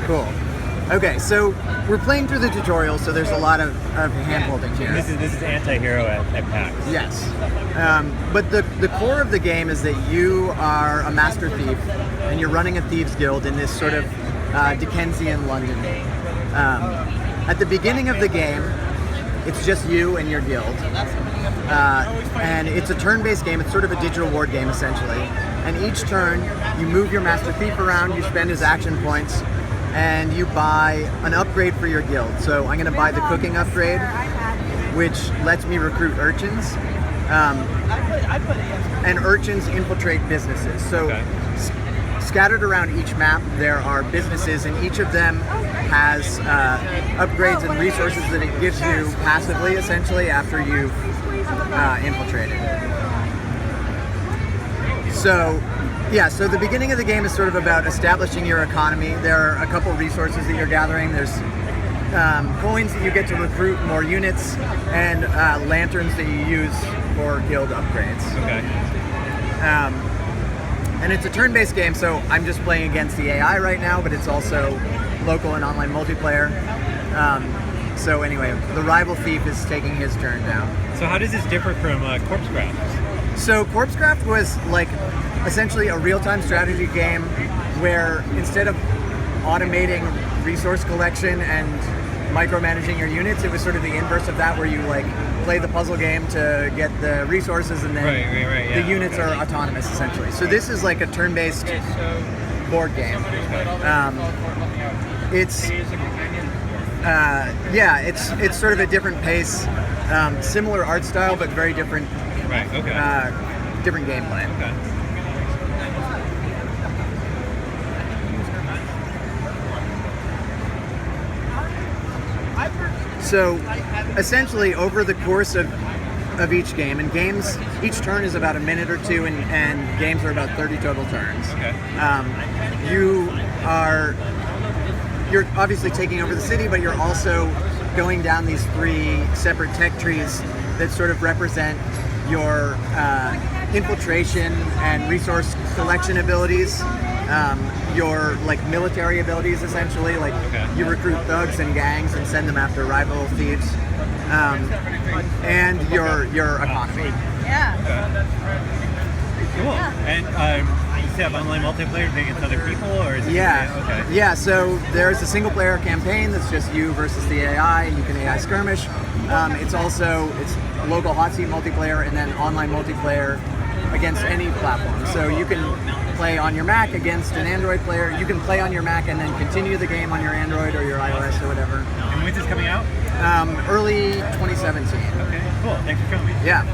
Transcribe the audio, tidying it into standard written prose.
Cool. Okay, so we're playing through the tutorial, so there's a lot of hand-holding here. This is Antihero at PAX. Yes. But the core of the game is that you are a master thief, and you're running a thieves guild in this sort of Dickensian London. At the beginning of the game, it's just you and your guild. And it's a turn-based game. It's sort of a digital ward game, essentially. And each turn, you move your master thief around, you spend his action points, and you buy an upgrade for your guild. So I'm going to buy the cooking upgrade, which lets me recruit urchins. And urchins infiltrate businesses. So scattered around each map, there are businesses, and each of them has upgrades and resources that it gives you passively, essentially, after you've infiltrated. So the beginning of the game is sort of about establishing your economy. There are a couple resources that you're gathering. There's coins that you get to recruit more units, and lanterns that you use for guild upgrades. Okay. And it's a turn-based game, so I'm just playing against the AI right now, but it's also local and online multiplayer. So anyway, the rival thief is taking his turn now. So how does this differ from Corpsecraft? So Corpsecraft was like essentially a real-time strategy game where instead of automating resource collection and micromanaging your units, it was sort of the inverse of that, where you like play the puzzle game to get the resources, and then the units are autonomous, essentially. So this is like a turn-based board game. It's sort of a different pace, similar art style, but very different. Right. Okay. Different gameplay. Okay. So, essentially, over the course of each game, and each turn is about a minute or two, and games are about 30 total turns. Okay. You're obviously taking over the city, but you're also going down these 3 separate tech trees that sort of represent your infiltration and resource collection abilities, your like military abilities, essentially, like you recruit thugs and gangs and send them after rival thieves, and your economy. Yeah. Cool. And you have online multiplayer against other people, or is it Yeah, so there's a single player campaign that's just you versus the AI, and you can AI skirmish. It's local hot seat multiplayer, and then online multiplayer against any platform. So you can play on your Mac against an Android player. You can play on your Mac and then continue the game on your Android or your iOS or whatever. And when's this coming out? Early 2017. Okay, cool. Thanks for showing me. Yeah.